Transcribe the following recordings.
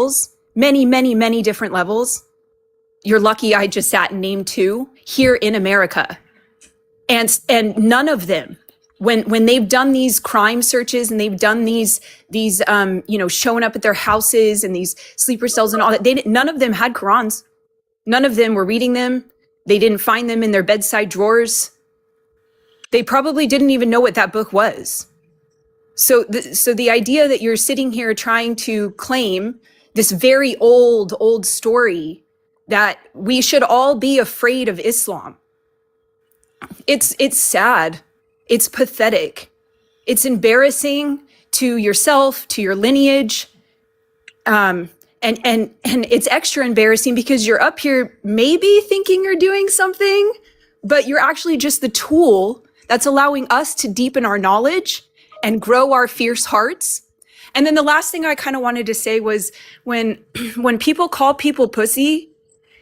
levels, many different levels. You're lucky I just sat and named 2 here in America. And none of them, when they've done these crime searches and they've done these showing up at their houses and these sleeper cells and all that, none of them had Qurans. None of them were reading them. They didn't find them in their bedside drawers. They probably didn't even know what that book was. So the idea that you're sitting here trying to claim this very old story that we should all be afraid of Islam. It's sad. It's pathetic. It's embarrassing to yourself, to your lineage. And it's extra embarrassing because you're up here maybe thinking you're doing something, but you're actually just the tool that's allowing us to deepen our knowledge and grow our fierce hearts. And then the last thing I kind of wanted to say was when people call people pussy,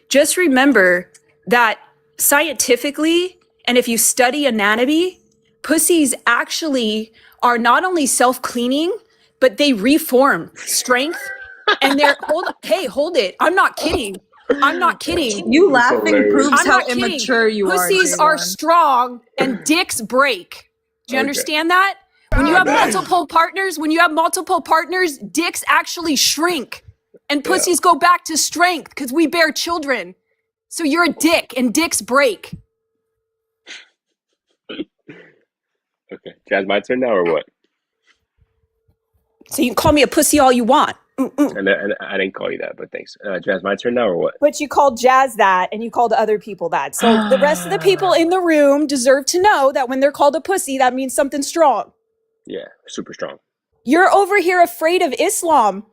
just remember that scientifically, and if you study anatomy, pussies actually are not only self-cleaning, but they reform strength. And they're, hold it. I'm not kidding. You laughing proves how immature you are. Pussies are strong and dicks break. Do you understand that? When you have multiple partners, dicks actually shrink and pussies go back to strength because we bear children. So you're a dick and dicks break. Okay. Jazz, my turn now or what? So you can call me a pussy all you want. And I didn't call you that, but thanks. Jazz, my turn now or what? But you called Jazz that and you called other people that. So the rest of the people in the room deserve to know that when they're called a pussy, that means something strong. Yeah, super strong. You're over here afraid of Islam.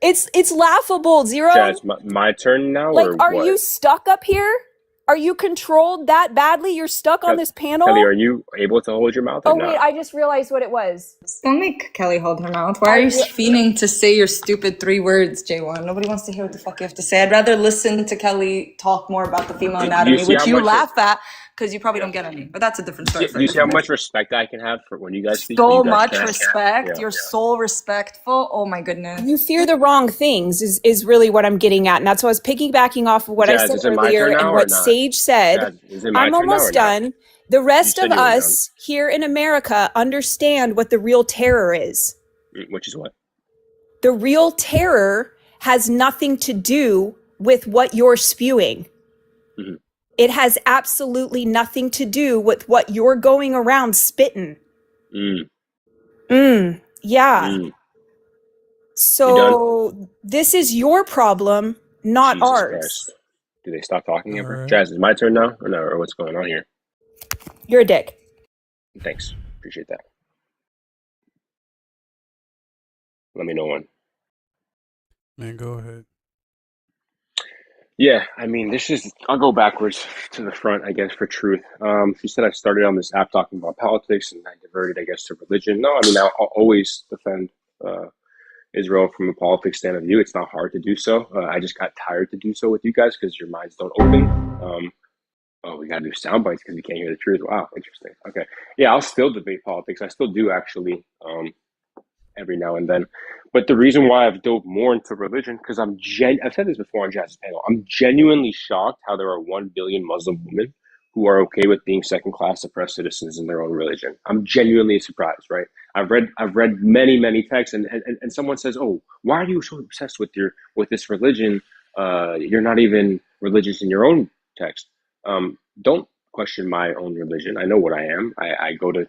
It's laughable, Zero. Jazz, my turn now or what? Are you stuck up here? Are you controlled that badly? You're stuck on this panel? Kelly, are you able to hold your mouth or not? Wait, I just realized what it was. Don't make Kelly hold her mouth. Why are you fiending to say your stupid 3 words, J1? Nobody wants to hear what the fuck you have to say. I'd rather listen to Kelly talk more about the female anatomy, which you laugh at because you probably don't get any. But that's a different story. You see how much respect I can have for when you guys speak? So much respect. Yeah. You're so respectful. Oh my goodness. You fear the wrong things is really what I'm getting at. And that's why I was piggybacking off of what I said earlier and what Sage said. I'm almost done. The rest of us here in America understand what the real terror is. Which is what? The real terror has nothing to do with what you're spewing. Mm-hmm. It has absolutely nothing to do with what you're going around spitting. Yeah. So this is your problem, not ours. Christ. Do they stop talking ever? Right. Jazz, is my turn now or no? Or what's going on here? You're a dick. Thanks. Appreciate that. Let me know when. Man, go ahead. Yeah, I mean, I'll go backwards to the front, I guess, for truth. She said I started on this app talking about politics and I diverted, I guess, to religion. No, I mean, I'll always defend Israel from a politics stand of view. It's not hard to do so. I just got tired to do so with you guys because your minds don't open. We got to do sound bites because we can't hear the truth. Wow, interesting. Okay. Yeah, I'll still debate politics. I still do, actually, every now and then. But the reason why I've dove more into religion, because I've said this before on Jazz's panel, I'm genuinely shocked how there are 1 billion Muslim women who are okay with being second-class oppressed citizens in their own religion. I'm genuinely surprised, right? I've read many texts, and someone says, "Oh, why are you so obsessed with this religion? You're not even religious in your own text." Don't question my own religion. I know what I am. I go to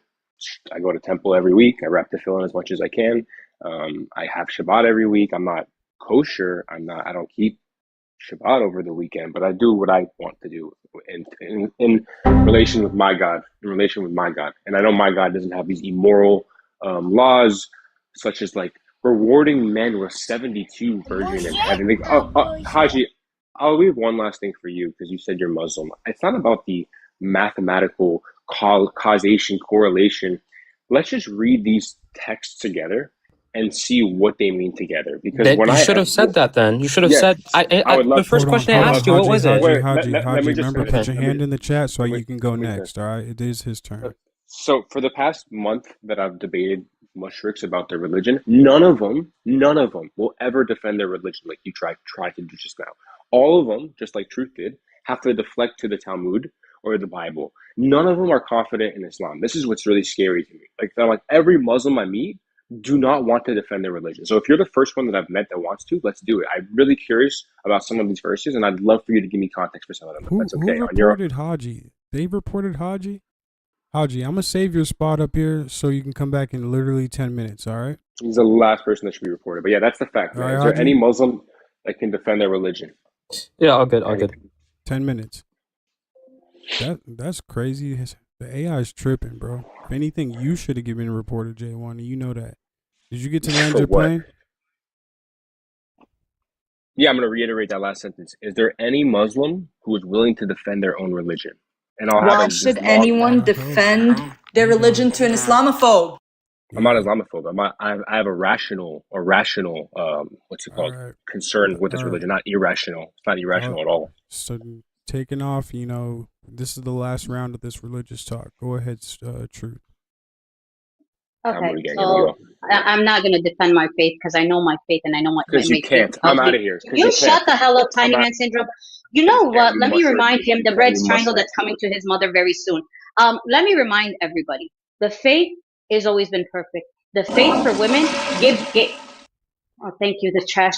temple every week. I wrap tefillin as much as I can. I have Shabbat every week. I'm not kosher. I don't keep Shabbat over the weekend, but I do what I want to do in relation with my God, And I know my God doesn't have these immoral laws, such as like rewarding men with 72 virgin in heaven. Haji, I'll leave one last thing for you because you said you're Muslim. It's not about the mathematical causation, correlation. Let's just read these texts together and see what they mean together. Because you should have said that then. You should have said, the first question I asked you, what was it? Haji, remember, put your hand in the chat so you can go next, all right? It is his turn. So for the past month that I've debated mushrik's about their religion, none of them will ever defend their religion like you tried to do just now. All of them, just like Truth did, have to deflect to the Talmud or the Bible. None of them are confident in Islam. This is what's really scary to me. Like every Muslim I meet do not want to defend their religion. So if you're the first one that I've met that wants to, let's do it. I'm really curious about some of these verses, and I'd love for you to give me context for some of them. If that's okay. Who reported Haji? They reported Haji? Haji, I'm going to save your spot up here so you can come back in literally 10 minutes, all right? He's the last person that should be reported. But yeah, that's the fact, man. Right, is there any Muslim that can defend their religion? Yeah, all good. 10 minutes. That's crazy. The AI is tripping, bro. If anything, you should have given a report to J1, and you know that. Did you get to land your plane? Yeah, I'm going to reiterate that last sentence. Is there any Muslim who is willing to defend their own religion? And why should anyone defend their religion to an Islamophobe? I'm not Islamophobe. I have a rational what's it called? Right. Concern with this religion, not irrational. It's not irrational at all. So taking off, this is the last round of this religious talk. Go ahead, Truth. Okay, so I'm not going to defend my faith because I know my faith and I know what my faith. Because you can't. I'm out of here. You shut the hell up, Tiny Man Syndrome. You know what? Let me remind him the red triangle that's coming to his mother very soon. Let me remind everybody, the faith has always been perfect. The faith for women oh, thank you. The trash,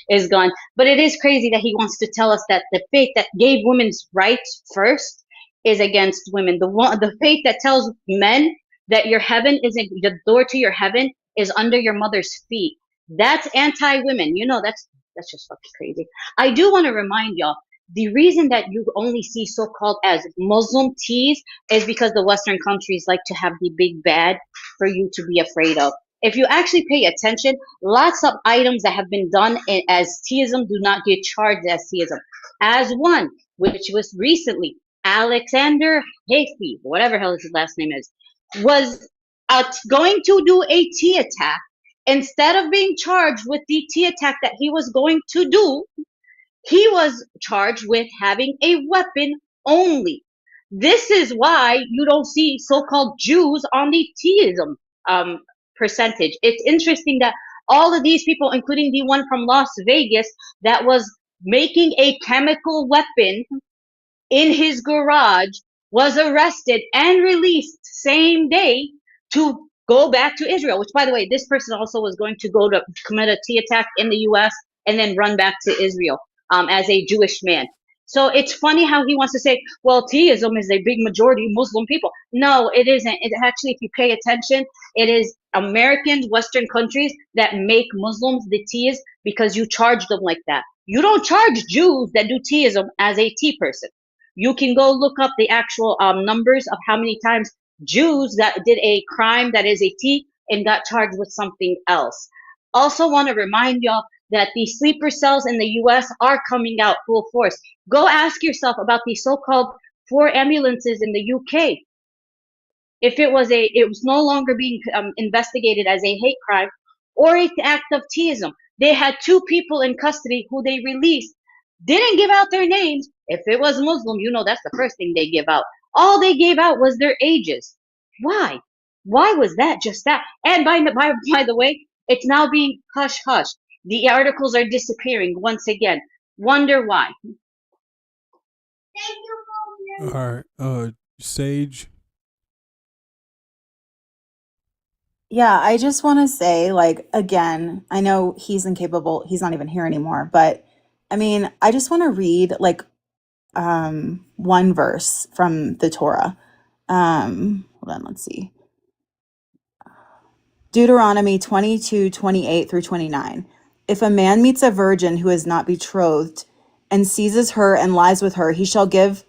is gone. But it is crazy that he wants to tell us that the faith that gave women's rights first is against women. The faith that tells men that your heaven isn't, the door to your heaven is under your mother's feet. That's anti-women. That's just fucking crazy. I do want to remind y'all, the reason that you only see so-called as Muslim teas is because the Western countries like to have the big bad for you to be afraid of. If you actually pay attention, lots of items that have been done as teaism do not get charged as teaism. As one, which was recently, Alexander Hafey, whatever hell his last name is, was going to do a tea attack. Instead of being charged with the tea attack that he was going to do, he was charged with having a weapon only. This is why you don't see so-called Jews on the teaism percentage. It's interesting that all of these people, including the one from Las Vegas that was making a chemical weapon in his garage, was arrested and released same day to go back to Israel, which, by the way, this person also was going to go to commit a tea attack in the U.S. and then run back to Israel as a Jewish man. So it's funny how he wants to say, well, teaism is a big majority Muslim people. No, it isn't. It actually, if you pay attention, it is Americans, Western countries that make Muslims the teas because you charge them like that. You don't charge Jews that do teaism as a tea person. You can go look up the actual numbers of how many times Jews that did a crime that is a tea and got charged with something else. Also want to remind y'all that the sleeper cells in the U.S. are coming out full force. Go ask yourself about the so-called 4 ambulances in the U.K. If it was no longer being investigated as a hate crime or an act of teaism. They had 2 people in custody who they released, didn't give out their names. If it was Muslim, that's the first thing they give out. All they gave out was their ages. Why? Why was that just that? And by the way, it's now being hush-hush. The articles are disappearing once again. Wonder why. All right. Sage. Yeah, I just want to say, again, I know he's incapable. He's not even here anymore. But, I just want to read, one verse from the Torah. Hold on, let's see. Deuteronomy 22:28 through 29. If a man meets a virgin who is not betrothed and seizes her and lies with her, he shall give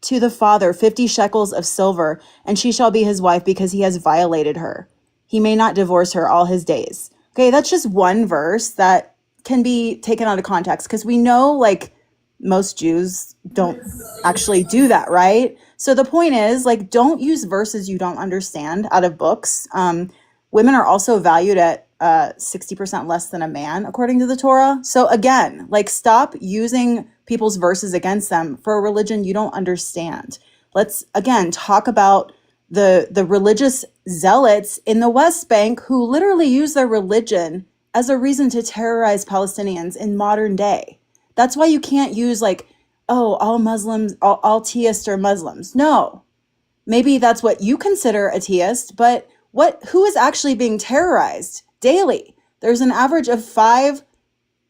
to the father 50 shekels of silver, and she shall be his wife because he has violated her. He may not divorce her all his days. Okay, that's just one verse that can be taken out of context because we know, most Jews don't actually do that, right? So the point is, don't use verses you don't understand out of books. Women are also valued at 60% less than a man, according to the Torah. So again, stop using people's verses against them for a religion you don't understand. Let's, again, talk about the religious zealots in the West Bank who literally use their religion as a reason to terrorize Palestinians in modern day. That's why you can't use like, oh, all Muslims, all theists are Muslims. No, maybe that's what you consider a theist, but who is actually being terrorized daily? There's an average of 5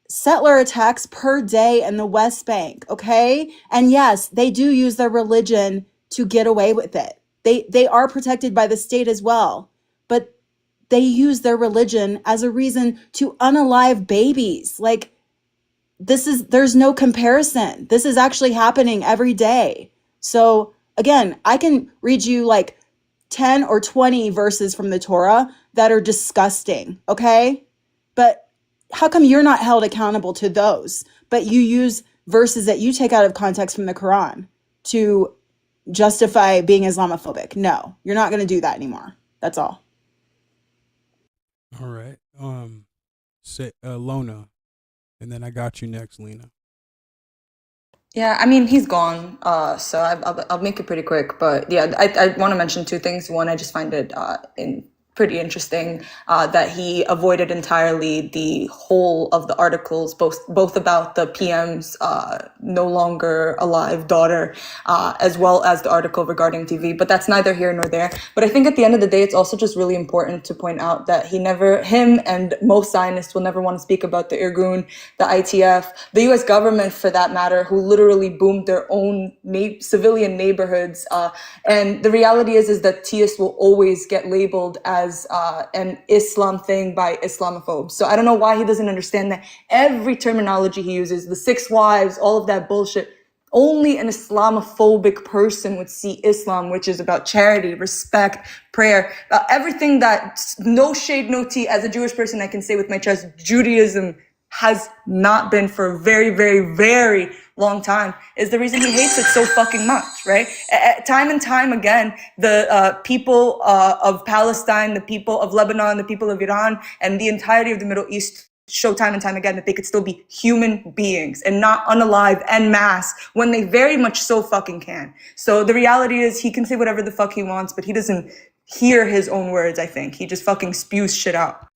settler attacks per day in the West Bank, okay? And yes, they do use their religion to get away with it. They are protected by the state as well, but they use their religion as a reason to unalive babies. Like, there's no comparison. This is actually happening every day. So again, I can read you like 10 or 20 verses from the Torah that are disgusting, okay? But how come you're not held accountable to those, but you use verses that you take out of context from the Quran to justify being Islamophobic? No, you're not going to do that anymore. That's all. All right. Say Lona, and then I got you next, Lena. Yeah, I mean, he's gone, so I'll make it pretty quick. But yeah, I want to mention 2 things. One, I just find it pretty interesting that he avoided entirely the whole of the articles, both about the PM's no longer alive daughter, as well as the article regarding TV. But that's neither here nor there. But I think at the end of the day, it's also just really important to point out that him and most Zionists will never want to speak about the Irgun, the ITF, the U.S. government for that matter, who literally boomed their own civilian neighborhoods. And the reality is that theists will always get labeled as an Islam thing by Islamophobes. So I don't know why he doesn't understand that every terminology he uses, the 6 wives, all of that bullshit, only an Islamophobic person would see Islam, which is about charity, respect, prayer, everything that, no shade, no tea. As a Jewish person, I can say with my chest, Judaism has not been for a very, very, very long time, is the reason he hates it so fucking much, right? Time and time again, the people of Palestine, the people of Lebanon, the people of Iran, and the entirety of the Middle East show time and time again that they could still be human beings and not unalive en masse when they very much so fucking can. So the reality is he can say whatever the fuck he wants, but he doesn't hear his own words, I think. He just fucking spews shit out.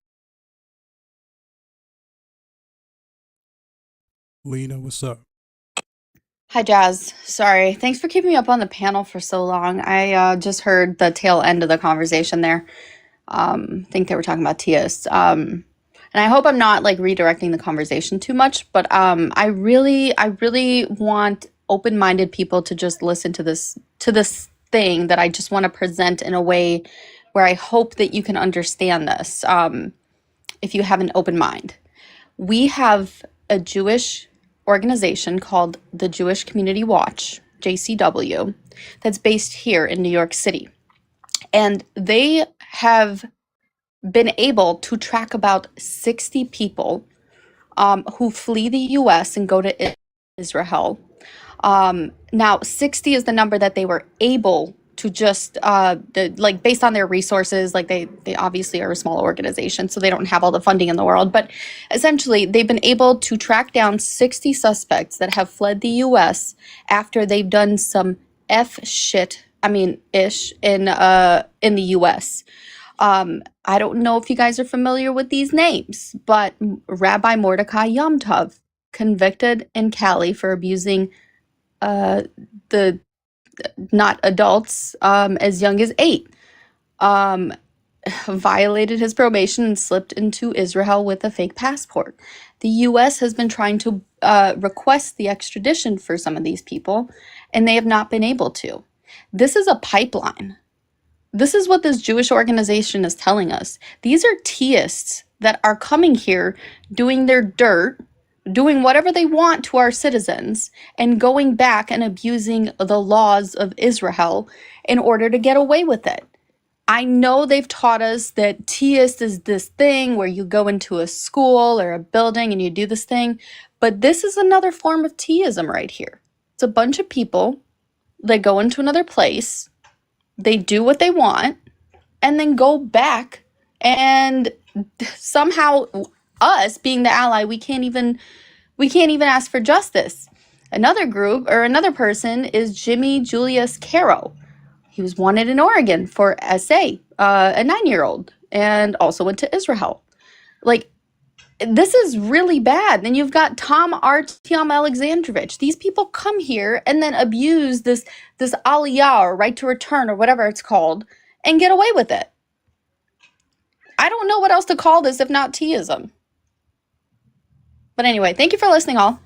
Lena, what's up? Hi, Jazz. Sorry. Thanks for keeping me up on the panel for so long. I just heard the tail end of the conversation there. Think they were talking about theists. And I hope I'm not like redirecting the conversation too much, but I really want open-minded people to just listen to this thing that I just want to present in a way where I hope that you can understand this if you have an open mind. We have a Jewish organization called the Jewish Community Watch, JCW, that's based here in New York City. And they have been able to track about 60 people who flee the US and go to Israel. Now, 60 is the number that they were able to just, like based on their resources, like they obviously are a small organization, so they don't have all the funding in the world. But essentially, they've been able to track down 60 suspects that have fled the US after they've done some ish in the US. I don't know if you guys are familiar with these names, but Rabbi Mordecai Yom Tov, convicted in Cali for abusing the not adults as young as 8, violated his probation and slipped into Israel with a fake passport. The US has been trying to request the extradition for some of these people, and they have not been able to. This is a pipeline. This is what this Jewish organization is telling us. These are theists that are coming here, doing their dirt, doing whatever they want to our citizens, and going back and abusing the laws of Israel in order to get away with it. I know they've taught us that theist is this thing where you go into a school or a building and you do this thing, but this is another form of theism right here. It's a bunch of people that go into another place, they do what they want, and then go back, and somehow us being the ally, we can't even ask for justice. Another group or another person is Jimmy Julius Caro. He was wanted in Oregon for SA, a 9-year-old, and also went to Israel. Like, this is really bad. Then you've got Tom Artyom Alexandrovich. These people come here and then abuse this aliyah or right to return or whatever it's called and get away with it. I don't know what else to call this if not T-ism. But anyway, thank you for listening, all.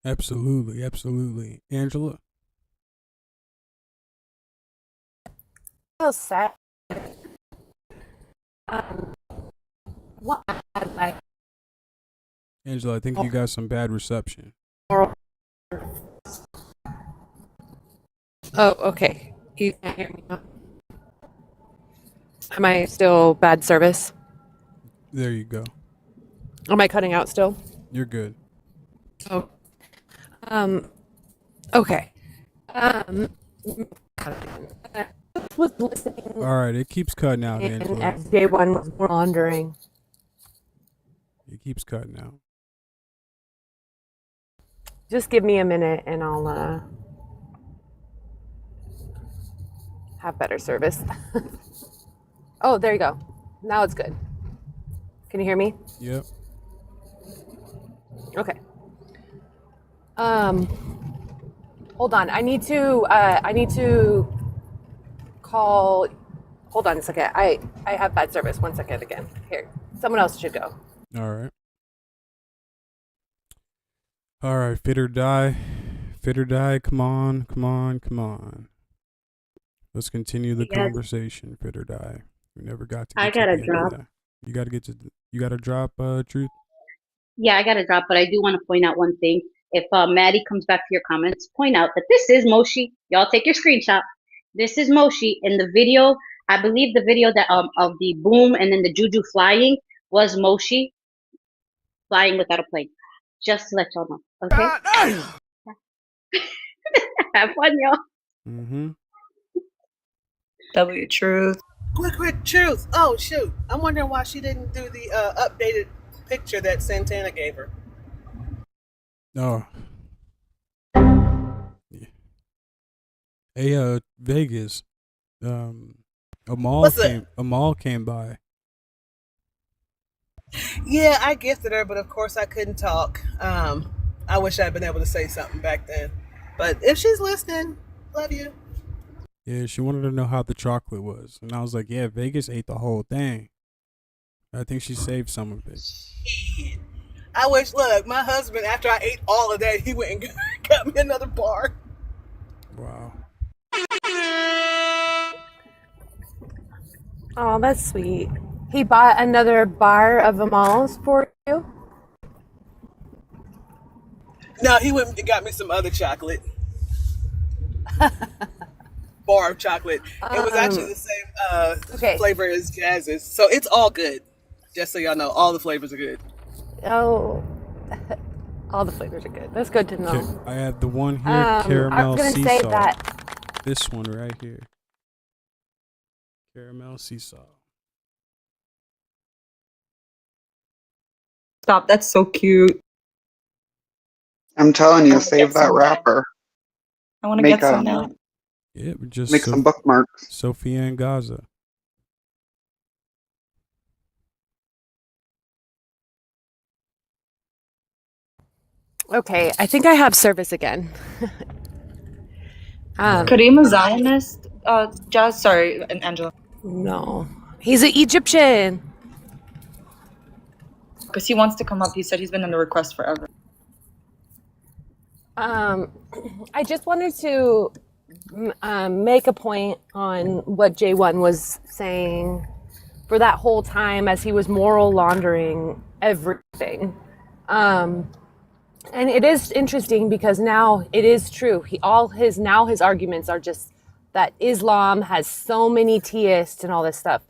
Absolutely, absolutely. Angela? So sad. What like Angela, I think you got some bad reception. Oh, okay. You can't hear me now. Am I still bad service? There you go. Am I cutting out still? You're good. Oh. Okay. Was listening. All right, it keeps cutting out, And Angela. XJ1 was wandering. It keeps cutting out. Just give me a minute and I'll have better service. Oh, there you go. Now it's good. Can you hear me? Yep. Okay. Hold on. I need to call. Hold on a second. I have bad service. 1 second again. Here. Someone else should go. All right. All right, fit or die. Fit or die. Come on, come on, come on. Let's continue the conversation. Fit or die. We never got to. I gotta drop. You gotta get to. You gotta drop. Truth. Yeah, I gotta drop, but I do want to point out one thing. If Maddie comes back to your comments, point out that this is Moshi. Y'all take your screenshot. This is Moshi in the video. I believe the video that of the boom and then the juju flying was Moshi flying without a plane. Just to let y'all know. Okay. Have fun, y'all. Mm-hmm. W truth. Quick truth. Oh shoot! I'm wondering why she didn't do the updated picture that Santana gave her. Oh. Yeah. Hey, Vegas. A mall came by. Yeah, I gifted her, but of course I couldn't talk. I wish I'd been able to say something back then. But if she's listening, love you. Yeah, she wanted to know how the chocolate was. And I was like, yeah, Vegas ate the whole thing. I think she saved some of it. Shit. I wish, look, my husband, after I ate all of that, he went and got me another bar. Wow. Oh, that's sweet. He bought another bar of Amal's for you? No, he went and got me some other chocolate. Bar of chocolate. It was actually the same flavor as Jazz's. So it's all good. Just so y'all know, all the flavors are good. Oh, all the flavors are good. That's good to know. Okay, I have the one here, caramel sea say salt. that. This one right here. Caramel sea salt. Stop, that's so cute. I'm telling you, save that wrapper. I want to get some now. Yeah, just make some bookmarks. Sophia and Gaza. Okay, I think I have service again. Kareem a Zionist? Jazz, sorry, Angela. No, he's an Egyptian. Because he wants to come up. He said he's been in the request forever. I just wanted to make a point on what J1 was saying for that whole time as he was moral laundering everything. And it is interesting because now it is true. His arguments are just that Islam has so many theists and all this stuff.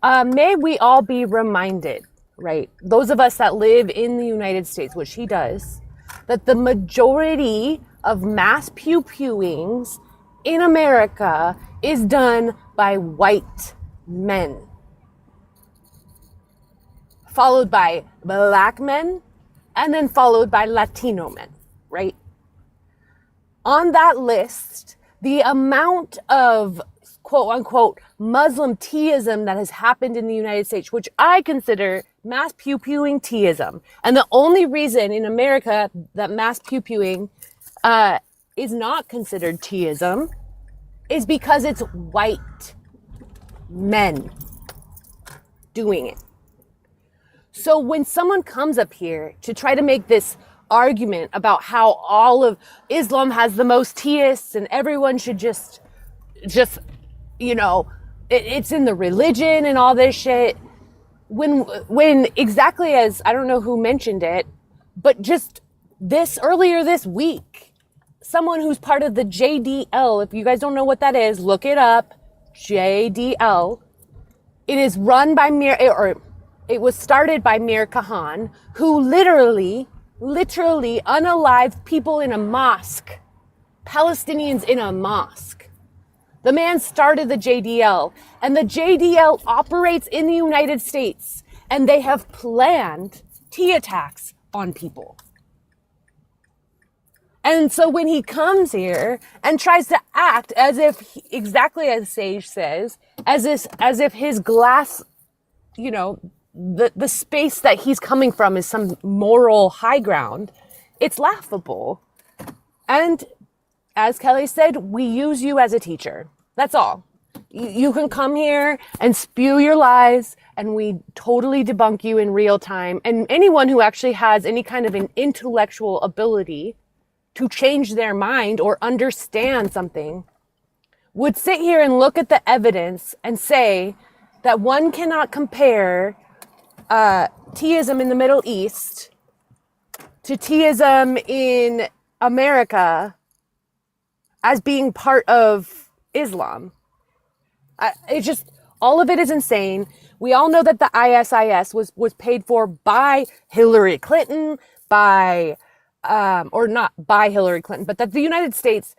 May we all be reminded, right? Those of us that live in the United States, which he does, that the majority of mass pew-pewings in America is done by white men, followed by black men, and then followed by Latino men, right? On that list, The amount of quote unquote Muslim teaism that has happened in the United States, which I consider mass pew-pewing teaism. And the only reason in America that mass pew-pewing is not considered teaism is because it's white men doing it. So when someone comes up here to try to make this argument about how all of Islam has the most teists and everyone should just you know, it's in the religion and all this shit, when exactly as, I don't know who mentioned it, but just earlier this week, someone who's part of the JDL, if you guys don't know what that is, look it up, JDL. It is run by it was started by Mir Khan, who literally unalived people in a mosque, Palestinians in a mosque. The man started the JDL, and the JDL operates in the United States, and they have planned tea attacks on people. And so when he comes here and tries to act as if, exactly as Sage says, as if his glass, you know, the space that he's coming from is some moral high ground, it's laughable. And as Kelly said, we use you as a teacher. That's all. You can come here and spew your lies, and we totally debunk you in real time. And anyone who actually has any kind of an intellectual ability to change their mind or understand something would sit here and look at the evidence and say that one cannot compare teaism in the Middle East to teaism in America as being part of Islam. It just, all of it is insane. We all know that the ISIS was paid for by Hillary Clinton, or not by Hillary Clinton, but that the United States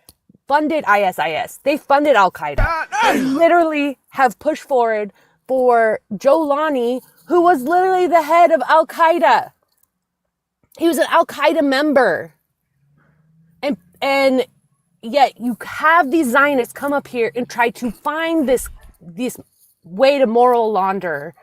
funded ISIS. They funded Al-Qaeda. They literally have pushed forward for Jolani, who was literally the head of Al-Qaeda. He was an Al-Qaeda member. And yet you have these Zionists come up here and try to find this way to moral launder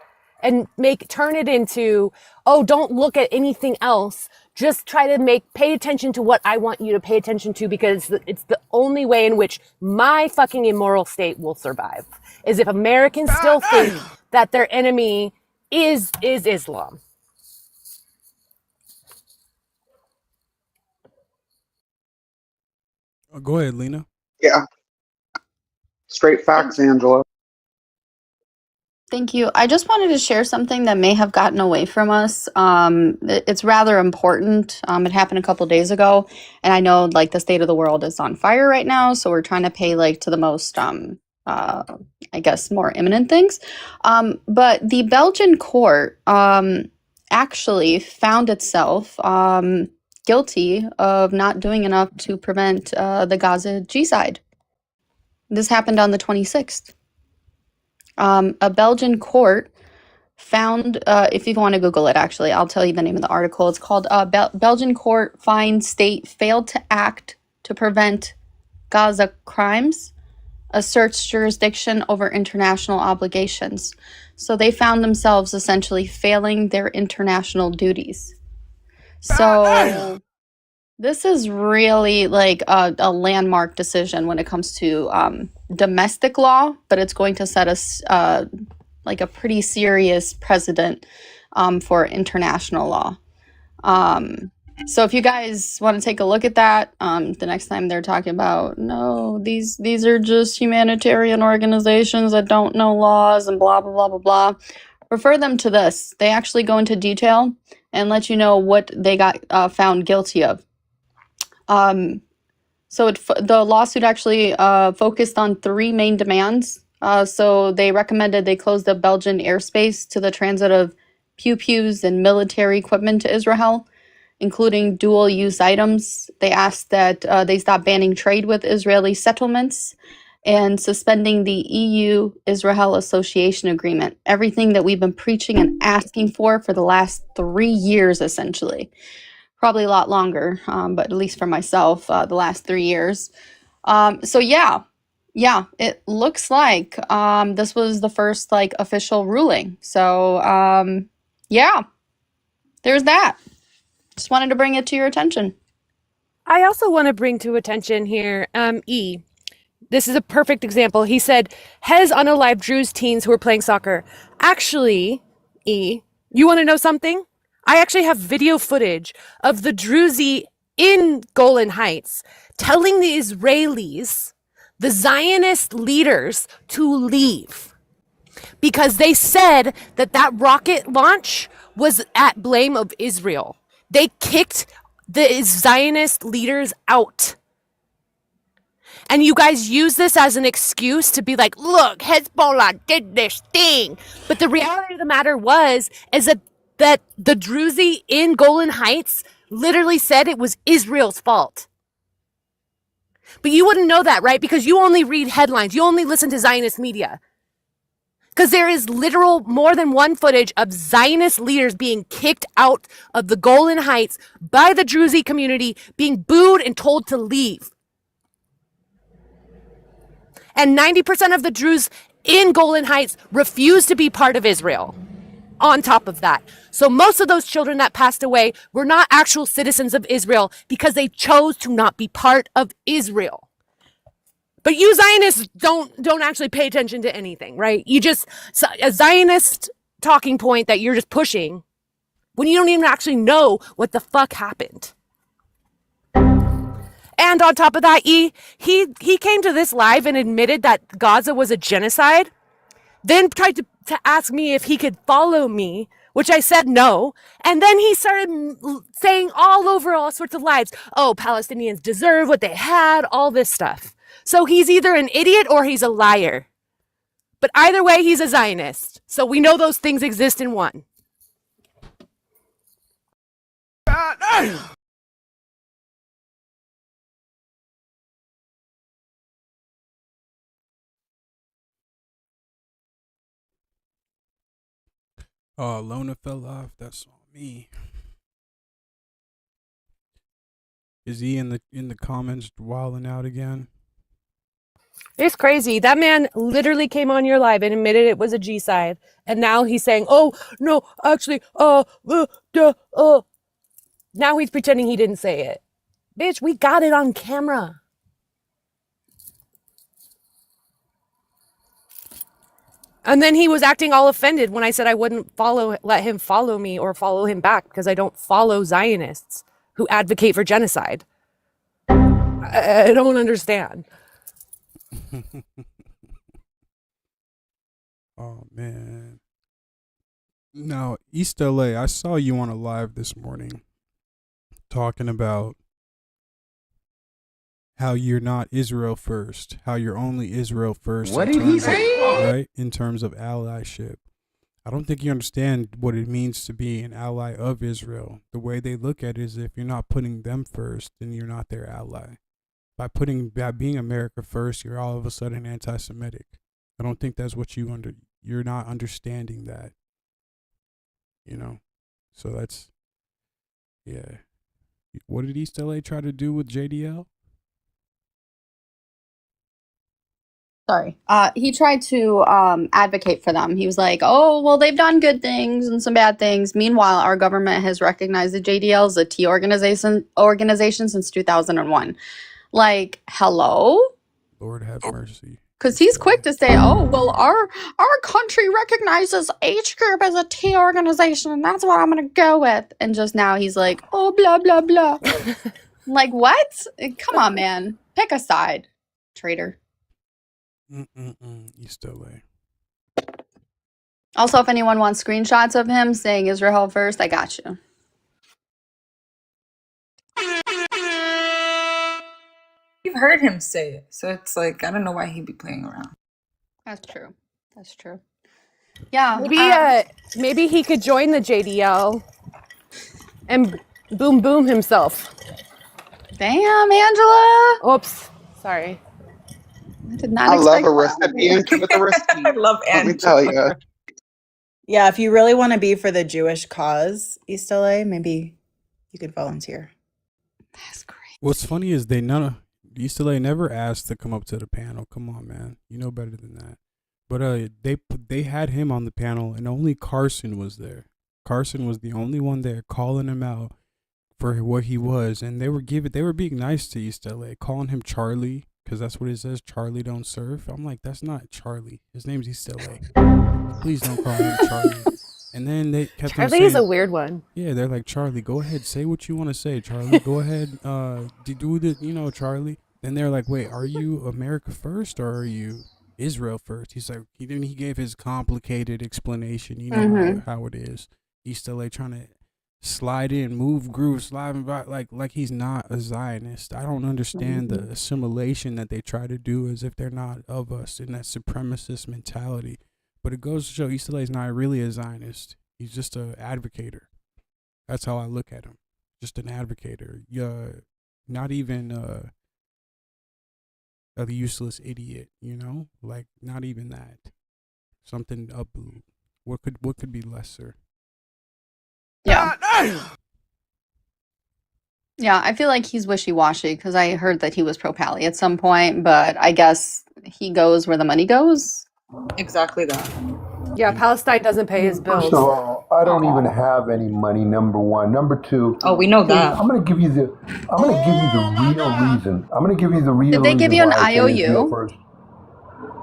and turn it into, oh, don't look at anything else. Just try to pay attention to what I want you to pay attention to, because it's the only way in which my fucking immoral state will survive, is if Americans still think that their enemy is Islam. Go ahead, Lena. Yeah. Straight facts, Angela. Thank you. I just wanted to share something that may have gotten away from us. It's rather important. It happened a couple days ago, and I know like the state of the world is on fire right now, so we're trying to pay like to the most, I guess, more imminent things. But the Belgian court actually found itself guilty of not doing enough to prevent the Gaza genocide. This happened on the 26th. A Belgian court found, if you want to Google it, actually, I'll tell you the name of the article. It's called Belgian Court Finds State Failed to Act to Prevent Gaza Crimes, Asserts Jurisdiction over International Obligations. So they found themselves essentially failing their international duties. So this is really like a landmark decision when it comes to domestic law, but it's going to set us like a pretty serious precedent for international law. So if you guys want to take a look at that, the next time they're talking about, no, these are just humanitarian organizations that don't know laws and blah, blah, blah, blah, blah, refer them to this. They actually go into detail and let you know what they got found guilty of. So the lawsuit actually focused on three main demands. So they recommended they close the Belgian airspace to the transit of pew-pews and military equipment to Israel, including dual-use items. They asked that they stop banning trade with Israeli settlements and suspending the EU-Israel Association Agreement, everything that we've been preaching and asking for the last 3 years, essentially. Probably a lot longer, but at least for myself, the last 3 years. So yeah, it looks like this was the first like official ruling. So yeah, there's that. Just wanted to bring it to your attention. I also want to bring to attention here, E. This is a perfect example. He said, Hez unalived Druze teens who were playing soccer. Actually, E, you want to know something? I actually have video footage of the Druze in Golan Heights telling the Israelis, the Zionist leaders, to leave because they said that that rocket launch was at blame of Israel. They kicked the Zionist leaders out. And you guys use this as an excuse to be like, look, Hezbollah did this thing. But the reality of the matter is that the Druze in Golan Heights literally said it was Israel's fault. But you wouldn't know that, right? Because you only read headlines. You only listen to Zionist media. Because there is literal more than one footage of Zionist leaders being kicked out of the Golan Heights by the Druze community, being booed and told to leave. And 90% of the Druze in Golan Heights refuse to be part of Israel. On top of that. So most of those children that passed away were not actual citizens of Israel because they chose to not be part of Israel. But you Zionists don't actually pay attention to anything, right? You just, a Zionist talking point that you're just pushing when you don't even actually know what the fuck happened. And on top of that, he came to this live and admitted that Gaza was a genocide, then tried to ask me if he could follow me, which I said no. And then he started saying all over all sorts of lies. Oh, Palestinians deserve what they had, all this stuff. So he's either an idiot or he's a liar. But either way, he's a Zionist. So we know those things exist in one. Oh, Lona fell off. That's on me. Is he in the comments wilding out again? It's crazy. That man literally came on your live and admitted it was a G-side. And now he's saying, oh, no, actually, now he's pretending he didn't say it. Bitch, we got it on camera. And then he was acting all offended when I said I wouldn't let him follow me or follow him back because I don't follow Zionists who advocate for genocide. I don't understand. Oh, man. Now, East LA, I saw you on a live this morning talking about how you're not Israel first, how you're only Israel first. What did he say? Right? In terms of allyship. I don't think you understand what it means to be an ally of Israel. The way they look at it is if you're not putting them first, then you're not their ally. By being America first, you're all of a sudden anti-Semitic. I don't think that's what you're not understanding that. You know? So that's, yeah. What did East LA try to do with JDL? Sorry. He tried to advocate for them. He was like, oh, well, they've done good things and some bad things. Meanwhile, our government has recognized the JDL as a T organization since 2001. Like, hello? Lord have mercy. Because he's quick to say, oh, well, our country recognizes H group as a T organization, and that's what I'm going to go with. And just now he's like, oh, blah, blah, blah. Like, what? Come on, man. Pick a side, traitor. East LA. Also, if anyone wants screenshots of him saying Israel first, I got you. You've heard him say it, so it's like I don't know why he'd be playing around. That's true. That's true. Yeah. Maybe he could join the JDL and boom himself. Damn, Angela. Oops. Sorry. I did not. I love a recipient with a receipt. I love Angela. Let me tell you. Yeah, if you really want to be for the Jewish cause, East LA, maybe you could volunteer. That's great. What's funny is East LA never asked to come up to the panel. Come on, man. You know better than that. But they had him on the panel, and only Carson was there. Carson was the only one there calling him out for what he was, and they were being nice to East LA, calling him Charlie, because that's what it says. Charlie don't surf. I'm like, that's not Charlie. His name's East LA. Please don't call him Charlie. And then they kept on saying, Charlie is a weird one. Yeah, they're like, Charlie, go ahead, say what you want to say, Charlie. Go ahead, do the, Charlie. Then they're like, wait, are you America first or are you Israel first? He's like, he gave his complicated explanation. You know how it is. East LA trying to slide in, move, groove, slide by, like he's not a Zionist. I don't understand the assimilation that they try to do as if they're not of us in that supremacist mentality. But it goes to show East LA is not really a Zionist. He's just an advocator. That's how I look at him. Just an advocator. Not even a useless idiot, Like, not even that. Something up. What could be lesser? Yeah. Yeah, I feel like he's wishy-washy because I heard that he was pro-Pally at some point, but I guess he goes where the money goes. Exactly that. Yeah, Palestine doesn't pay his bills. First of all, I don't even have any money, number one. Number two. Oh, we know that. I'm gonna give you the real reason. I'm gonna give you the real reason. Did they give you an why I say Israel IOU? first.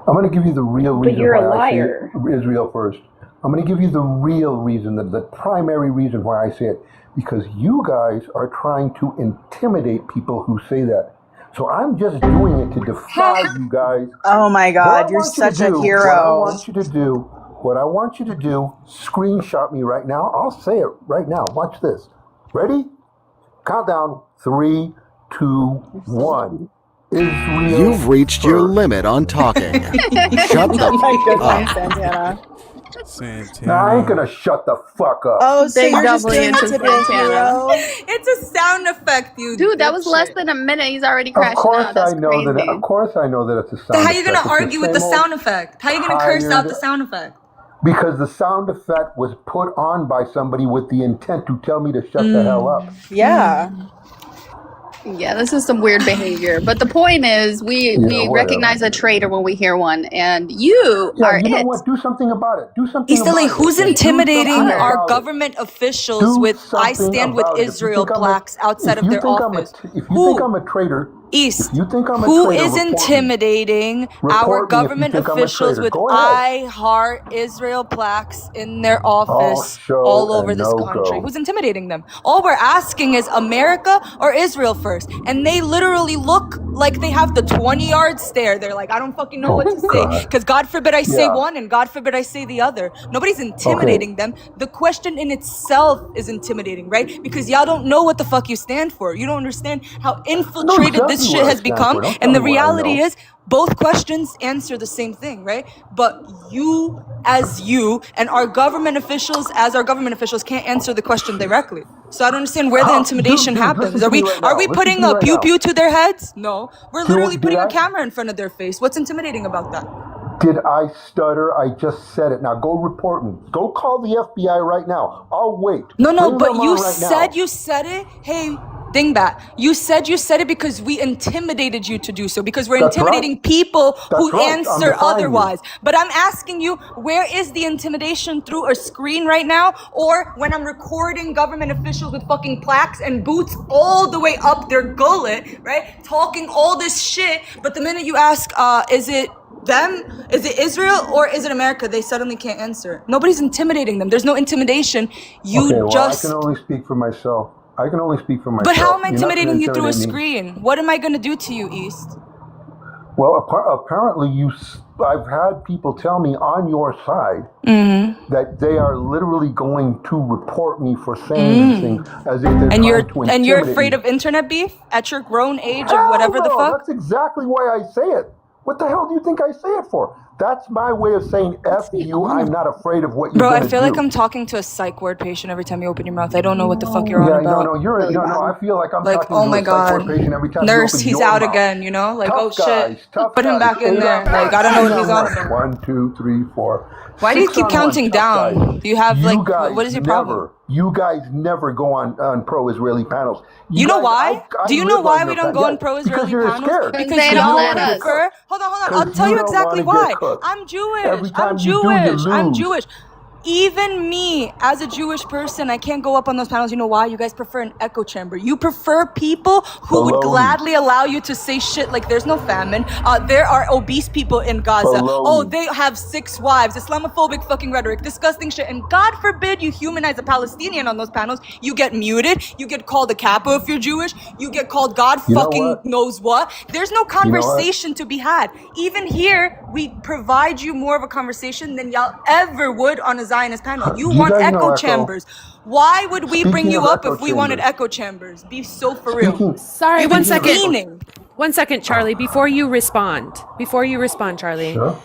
I'm gonna give you the real reason But you're a why I say liar. Israel first. I'm gonna give you the real reason, the primary reason why I say it. Because you guys are trying to intimidate people who say that. So I'm just doing it to defy you guys. Oh my God, you're such a hero. What I want you to do, screenshot me right now. I'll say it right now. Watch this. Ready? Countdown. 3, 2, 1. Israel You've reached your first. limit on talking. Shut the Oh my fuck goodness, up. Santana. Nah, I ain't gonna shut the fuck up. Oh, so Big you're just doubly doing it into to be a Santana. hero? It's a sound effect, you Dude, that was less dipshit. than a minute. He's already Of crashing course out. That's I know crazy. that. Of course I know that it's a sound So how are you effect. gonna It's argue with the same sound old effect? How are you gonna curse out the tired- sound effect? Because the sound effect was put on by somebody with the intent to tell me to shut the hell up. Yeah. Yeah, this is some weird behavior. But the point is, we whatever. recognize a traitor when we hear one, and you Yeah, are you know it. what? Do something about it. Do something East about LA, it. who's Do intimidating something our about it. government officials Do with "I something stand with about it. If you Israel" think I'm a- plaques outside if of you their think office? if you Who? think I'm a traitor, East, if you think I'm a who traitor, is report me. intimidating our Report me if you government think I'm a officials traitor. with Go ahead. "I heart Israel" plaques in their All office show all over and this no country? go. Who's intimidating them? All we're asking is America or Israel first. And they literally look like they have the 20-yard stare. They're like, I don't fucking know what to say. God. Because God forbid I say Yeah. one and God forbid I say the other. Nobody's intimidating them. The question in itself is intimidating, right? Because y'all don't know what the fuck you stand for. You don't understand how infiltrated this exactly shit what I has stand become. for. Don't tell And the me what I reality know. is, both questions answer the same thing, right? But you, as you, and our government officials, as our government officials, can't answer the question directly. So I don't understand where the intimidation happens. listen to me right now. Are we Listen putting to me a right pew now. pew to their heads? No, we're literally Did putting a I- camera in front of their face. What's intimidating about that? Did I stutter? I just said it. Now go report me. Go call the FBI right now. I'll wait. No, Bring but them you on right said now. you said it. Hey, dingbat. You said it because we intimidated you to do so. Because we're That's intimidating right. people who That's right. I'm answer defying you. otherwise. But I'm asking you, where is the intimidation through a screen right now? Or when I'm recording government officials with fucking plaques and boots all the way up their gullet, right? Talking all this shit. But the minute you ask, is it them? Is it Israel or is it America? They suddenly can't answer. Nobody's intimidating them. There's no intimidation. You Okay, well, just. I can only speak for myself. But how am I You're not gonna intimidating you through a intimidate me. screen? What am I gonna do to you, East? Well, apparently I've had people tell me on your side that they are literally going to report me for saying these things as if they're And trying you're to intimidate you're afraid me. of internet beef at your grown age Hell of whatever the no, fuck? that's exactly why I say it. What the hell do you think I say it for? That's my way of saying F you. I'm not afraid of what you're Bro, going to do. I feel like I'm talking to a psych ward patient every time you open your mouth. I don't know what the fuck you're on about. I feel like I'm talking oh to my a psych ward God. patient every time Nurse, you open he's your out mouth. again, you know? Like, Tough guys, put him back in there. Like, I don't know what he's on about. 1, 2, 3, 4. Why do you keep 6 on counting 1, tough down? guys. Do you have, like, guys what is your problem? You guys never go on pro-Israeli panels. You know guys, why? Do you know why we don't go on pro-Israeli panels? Scared. Because they you don't don't let us. prefer. Hold on. I'll tell you exactly why. I'm Jewish. Every time you do, you lose. I'm Jewish. Even me, as a Jewish person, I can't go up on those panels. You know why? You guys prefer an echo chamber. You prefer people who would gladly allow you to say shit like there's no famine. There are obese people in Gaza. Oh, they have 6 wives. Islamophobic fucking rhetoric. Disgusting shit. And God forbid you humanize a Palestinian on those panels. You get muted. You get called a capo if you're Jewish. You get called God fucking knows what. There's no conversation to be had. Even here, we provide you more of a conversation than y'all ever would on a Zionist panel. You want echo chambers. Why would we bring you up if we wanted echo chambers? Be so for real. Sorry, 1 second. 1 second, Charlie. Before you respond, Charlie. Sure.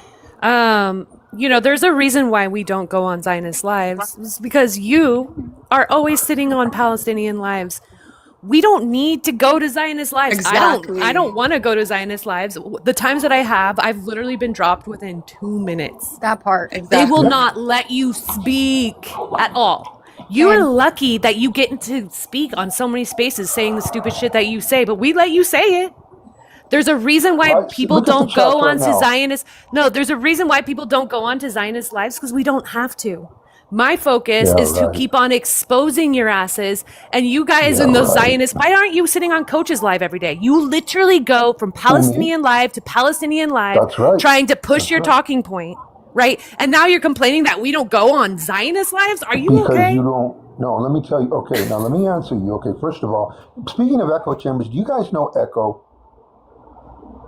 You know, there's a reason why we don't go on Zionist lives. It's because you are always sitting on Palestinian lives. We don't need to go to Zionist lives. Exactly. I don't want to go to Zionist lives. The times that I have, I've literally been dropped within 2 minutes. That part. Exactly. They will not let you speak at all. You are lucky that you get to speak on so many spaces saying the stupid shit that you say, but we let you say it. There's a reason why people don't go on to Zionist. No, there's a reason why people don't go on to Zionist lives because we don't have to. My focus is to keep on exposing your asses, and you guys in those Zionists, why aren't you sitting on Coach's Live every day? You literally go from Palestinian Live to Palestinian Live, trying to push your talking point, right? And now you're complaining that we don't go on Zionist lives? Are you okay? You don't. No, let me tell you. Okay, now let me answer you. Okay, first of all, speaking of echo chambers, do you guys know Echo?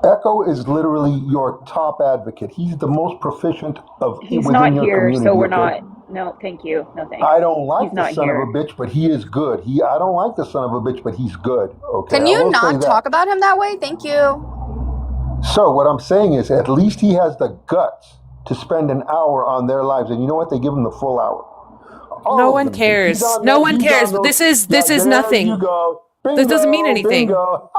Echo is literally your top advocate. He's the most proficient of He's within not your here, community. so we're not. No, thank you. No, thanks. I don't like the son here. of a bitch, but he is good. I don't like the son of a bitch, but he's good. Okay. Can you not talk about him that way? Thank you. So what I'm saying is, at least he has the guts to spend an hour on their lives, and you know what? They give him the full hour. No one cares. No one cares. This is nothing. You go. Bingo, this doesn't mean anything. Bingo.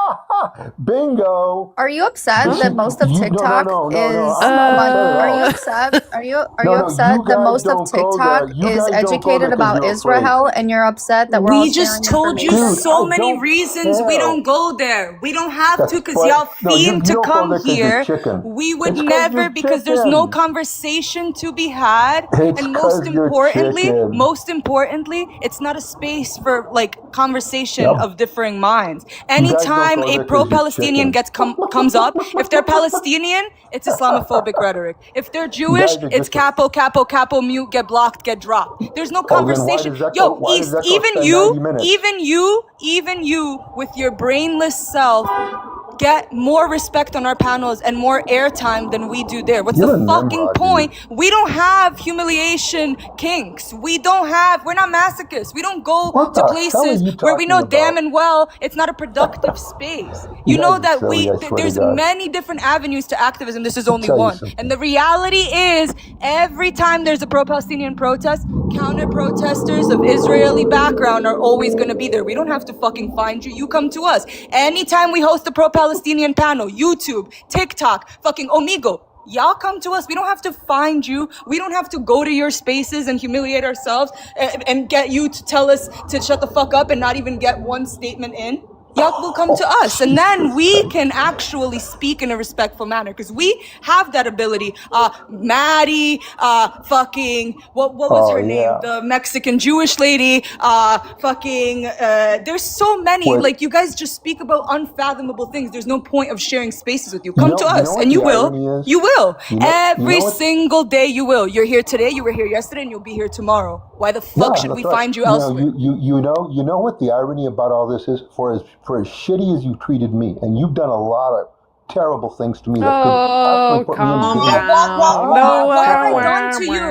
Bingo. Are you upset that most of TikTok is? Are you upset? Are you upset that most of TikTok is educated about Israel, and you're upset that we're all We just told you so many reasons we don't go there. We don't have to because y'all fiend to come here. We would never because there's no conversation to be had, and most importantly, it's not a space for like conversation of different minds. Anytime a pro-Palestinian comes up, if they're Palestinian, it's Islamophobic rhetoric. If they're Jewish, it's capo, mute, get blocked, get dropped. There's no conversation. Yo, even you with your brainless self get more respect on our panels and more airtime than we do there. What's the fucking point? We don't have humiliation kinks. We're not masochists. We don't go to places where we know damn and well it's not a productive space. You know that there's many different avenues to activism. This is only one. And the reality is every time there's a pro-Palestinian protest, counter protesters of Israeli background are always going to be there. We don't have to fucking find you. You come to us. Anytime we host a pro-Palestinian panel, YouTube, TikTok, fucking Omigo, y'all come to us. We don't have to find you. We don't have to go to your spaces and humiliate ourselves and get you to tell us to shut the fuck up and not even get one statement in. Y'all will come to us, and then we can actually speak in a respectful manner because we have that ability. Maddie, fucking what was her name? The Mexican Jewish lady. There's so many. Like you guys just speak about unfathomable things. There's no point of sharing spaces with you. Come to us, and you will. You will. Every single day you will. You're here today. You were here yesterday, and you'll be here tomorrow. Why the fuck should we find you elsewhere? You know what the irony about all this is? For as shitty as you treated me, and you've done a lot of terrible things to me that could actually put me in jail. What have I done to you?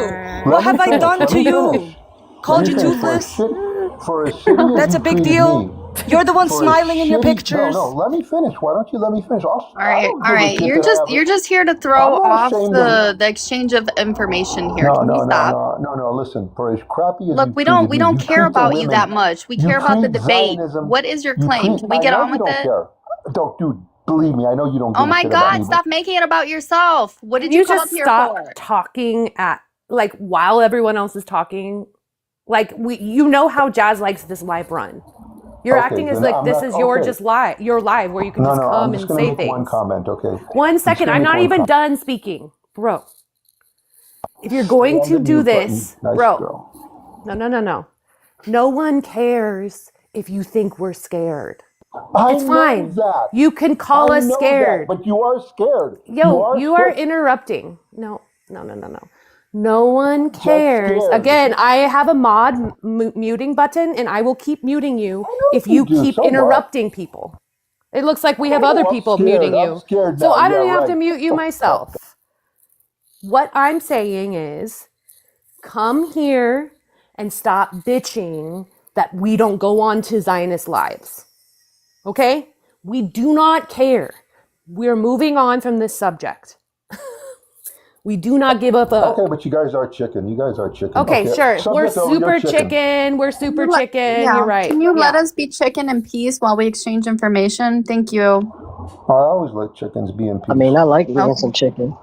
What have I done to you? Called you toothless? For as shitty as That's a big deal. You're the one smiling in your pictures. No, let me finish. Why don't you let me finish? All right. You're just here to throw off the exchange of information here. Can you stop? No. Listen, for as crappy as look, we don't care about you that much. We care about the debate. What is your claim? Can we get on with it? Don't, dude. Believe me, I know you don't. Oh my God! Stop making it about yourself. What did you come up here for? Stop talking at while everyone else is talking. You know how Jazz likes this live run. You're acting as like this is your live where you can just come and say things. One comment, okay? 1 second. I'm not even done speaking, bro. If you're going to do this, bro. No. No one cares if you think we're scared. It's fine. You can call us scared. But you are scared. You are interrupting. No. No one cares. Again, I have a mod muting button, and I will keep muting you if you keep interrupting people. It looks like we have other people muting you. So I don't have to mute you myself. What I'm saying is, come here and stop bitching that we don't go on to Zionist lives. Okay? We do not care. We're moving on from this subject. We do not give up. Okay, but you guys are chicken. Okay, sure. We're super chicken. We're super chicken. You're right. Can you let us be chicken in peace while we exchange information? Thank you. I always let chickens be in peace. I mean, I like being some chicken.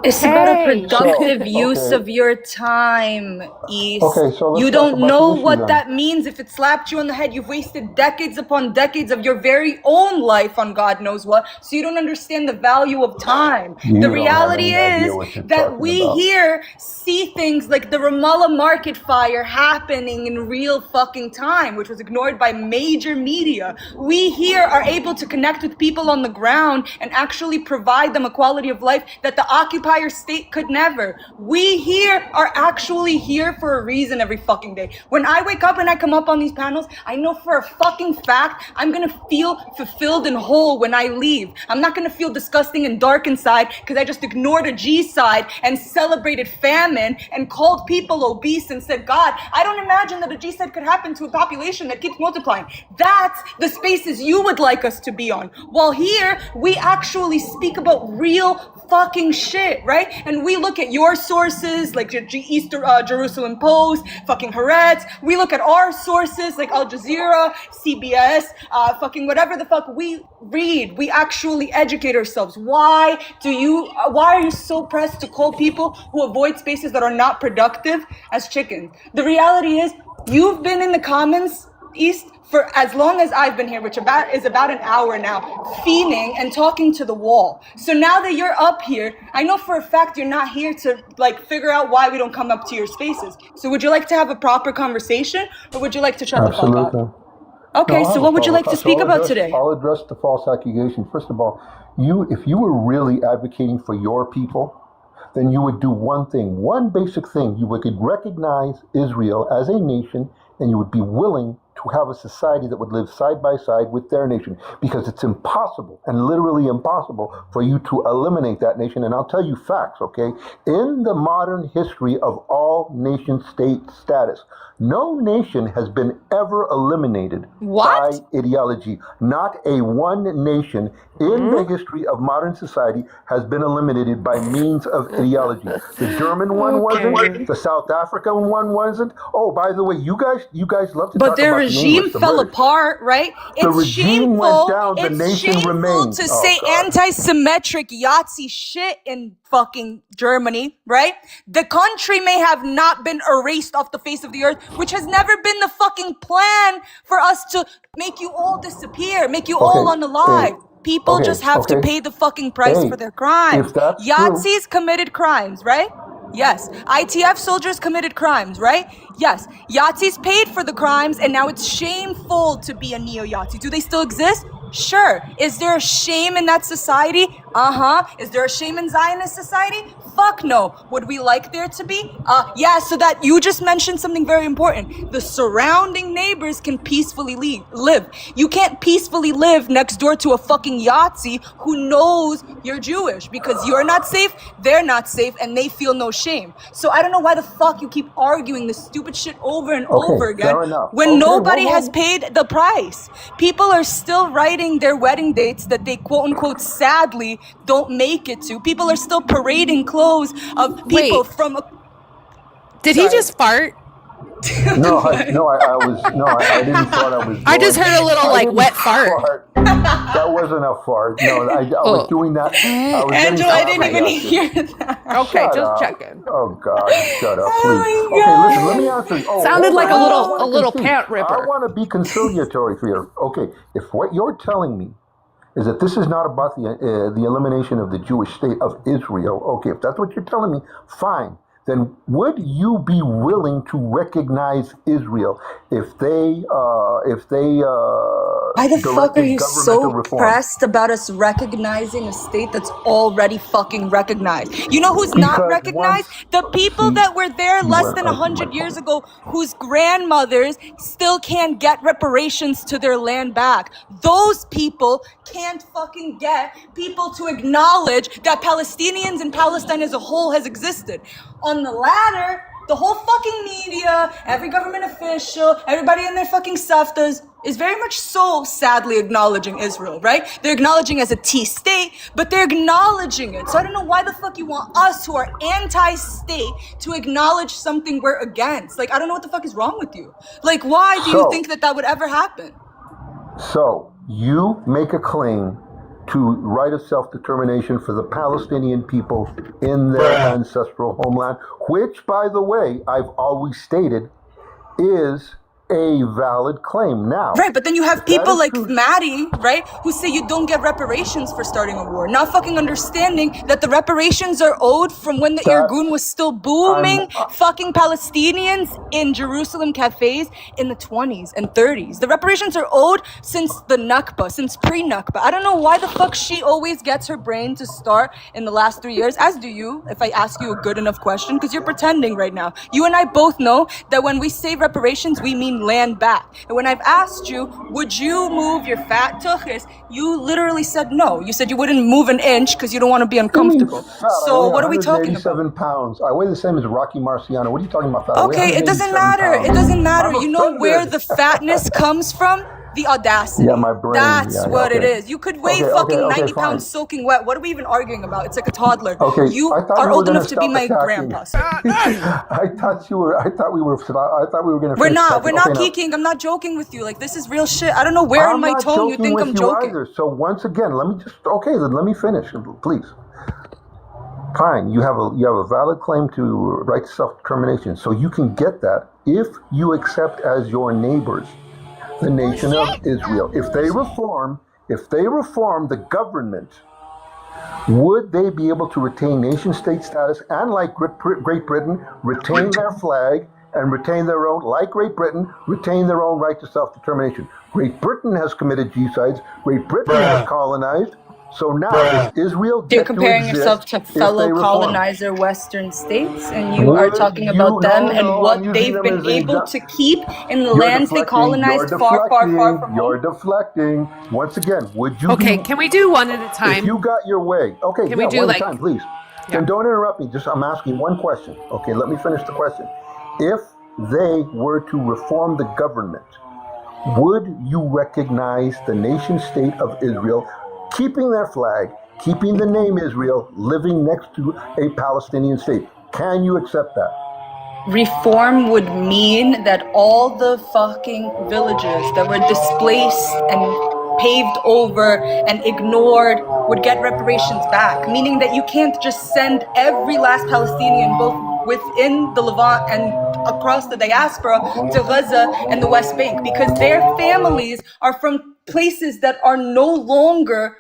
It's about a productive use of your time, East. Okay, so you don't know what that means. If it slapped you on the head, you've wasted decades upon decades of your very own life on God knows what. So you don't understand the value of time. The reality is that we here see things like the Ramallah market fire happening in real fucking time, which was ignored by major media. We here are able to connect with people on the ground and actually provide them a quality of life that the occupier state could never. We here are actually here for a reason every fucking day. When I wake up and I come up on these panels, I know for a fucking fact I'm gonna feel fulfilled and whole when I leave. I'm not gonna feel disgusting and dark inside because I just ignored a G side and celebrated famine and called people obese and said, God, I don't imagine that a G side could happen to a population that keeps multiplying. That's the spaces you would like us to be on. While here, we actually speak about real fucking shit, right? And we look at your sources like East Jerusalem Post, fucking Haaretz. We look at our sources like Al Jazeera, CBS, fucking whatever the fuck we read. We actually educate ourselves. Why are you so pressed to call people who avoid spaces that are not productive as chickens? The reality is you've been in the comments, East, for as long as I've been here, which is about an hour now, fiending and talking to the wall. So now that you're up here, I know for a fact you're not here to figure out why we don't come up to your spaces. So would you like to have a proper conversation, or would you like to shut the fuck up? Okay, so what would you like to speak about today? I'll address the false accusation. First of all, if you were really advocating for your people, then you would do one thing, one basic thing. You would recognize Israel as a nation, and you would be willing to have a society that would live side by side with their nation, because it's impossible, and literally impossible, for you to eliminate that nation. And I'll tell you facts, okay? In the modern history of all nation state status, no nation has been ever eliminated by ideology. Not a one nation in the history of modern society has been eliminated by means of ideology. The German one wasn't. The South African one wasn't. Oh, by the way, you guys love to talk about their regime fell apart, right? The regime went down, the nation remained. To say anti-Semitic Yahtzee shit in fucking Germany, right? The country may have not been erased off the face of the earth, which has never been the fucking plan for us to make you all disappear, make you all unalive. People just have to pay the fucking price for their crimes. Yahtzees committed crimes, right? Yes. ITF soldiers committed crimes, right? Yes. Yahtzees paid for the crimes, and now it's shameful to be a neo-Yahtzee. Do they still exist? Sure. Is there a shame in that society? Is there a shame in Zionist society? Fuck no. Would we like there to be? Yeah, so that you just mentioned something very important. The surrounding neighbors can peacefully live. You can't peacefully live next door to a fucking Yahtzee who knows you're Jewish because you're not safe, they're not safe, and they feel no shame. So I don't know why the fuck you keep arguing this stupid shit over and over again when nobody has paid the price. People are still writing their wedding dates that they quote unquote sadly don't make it to. People are still parading clothes of people from Did he just fart? No, I didn't fart. I just heard a little like wet fart. That wasn't a fart. No, I was doing that. Angela, I didn't even hear that. Okay, just checking. Oh God, shut up, please. Okay, listen, let me answer. Sounded like a little pant ripper. I want to be conciliatory here. Okay, if what you're telling me is that this is not about the elimination of the Jewish state of Israel, okay, if that's what you're telling me, fine. Then would you be willing to recognize Israel if they why the fuck are you so pressed about us recognizing a state that's already fucking recognized? You know who's not recognized? The people that were there less than 100 years ago whose grandmothers still can't get reparations to their land back. Those people can't fucking get people to acknowledge that Palestinians and Palestine as a whole has existed. On the latter, the whole fucking media, every government official, everybody in their fucking saftas is very much so sadly acknowledging Israel, right? They're acknowledging as a T-state, but they're acknowledging it. So I don't know why the fuck you want us who are anti-state to acknowledge something we're against. Like, I don't know what the fuck is wrong with you. Like, why do you think that would ever happen? So, you make a claim to right of self-determination for the Palestinian people in their ancestral homeland, which, by the way, I've always stated is a valid claim. Now, right, but then you have people like Maddie, right, who say you don't get reparations for starting a war, not fucking understanding that the reparations are owed from when the Irgun was still booming fucking Palestinians in Jerusalem cafes in the 20s and 30s. The reparations are owed since the Nakba, since pre-Nakba. I don't know why the fuck she always gets her brain to start in the last 3 years, as do you, if I ask you a good enough question, because you're pretending right now. You and I both know that when we say reparations, we mean land back. And when I've asked you, would you move your fat tuchus, you literally said no. You said you wouldn't move an inch because you don't want to be uncomfortable. So what are we talking about? 187 pounds. I weigh the same as Rocky Marciano. What are you talking about, fat? Okay, it doesn't matter. It doesn't matter. You know where the fatness comes from? The audacity. Yeah, my brain. That's what it is. You could weigh fucking 90 pounds soaking wet. What are we even arguing about? It's like a toddler. Okay, you are old enough to be my grandpa. I thought we were gonna. We're not geeking. I'm not joking with you. Like, this is real shit. I don't know where in my tone you think I'm joking. Either. So once again, let me finish, please. Fine, you have a valid claim to right to self-determination, so you can get that if you accept as your neighbors the nation of Israel. If they reform the government, would they be able to retain nation-state status and, like Great Britain, retain their flag and retain their own, like Great Britain, retain their own right to self-determination? Great Britain has committed genocides. Great Britain has colonized. So now, if Israel you're comparing yourself to fellow colonizer Western states, and you are talking about them and what they've been able to keep in the lands they colonized far from home. You're deflecting. Once again, would you? Okay, can we do one at a time? If you got your way, okay. Can we do one at a time, please? Yeah. And don't interrupt me. I'm asking one question. Okay, let me finish the question. If they were to reform the government, would you recognize the nation-state of Israel, keeping their flag, keeping the name Israel, living next to a Palestinian state? Can you accept that? Reform would mean that all the fucking villages that were displaced and paved over and ignored would get reparations back, meaning that you can't just send every last Palestinian, both within the Levant and across the diaspora, to Gaza and the West Bank, because their families are from places that are no longer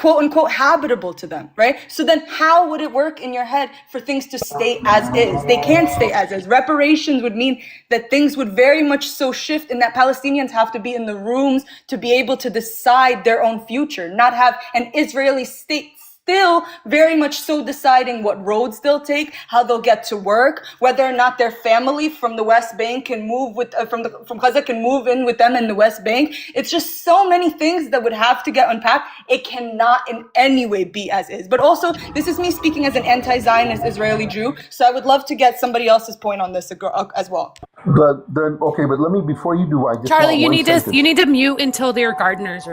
quote unquote habitable to them, right? So then how would it work in your head for things to stay as is? They can't stay as is. Reparations would mean that things would very much so shift, and that Palestinians have to be in the rooms to be able to decide their own future, not have an Israeli state still very much so deciding what roads they'll take, how they'll get to work, whether or not their family from the West Bank can move with from Gaza can move in with them in the West Bank. It's just so many things that would have to get unpacked. It cannot in any way be as is. But also, this is me speaking as an anti-Zionist Israeli Jew, so I would love to get somebody else's point on this as well. But then, okay, but let me, before you do, I just Charlie, want you one need sentence. to mute until their gardeners are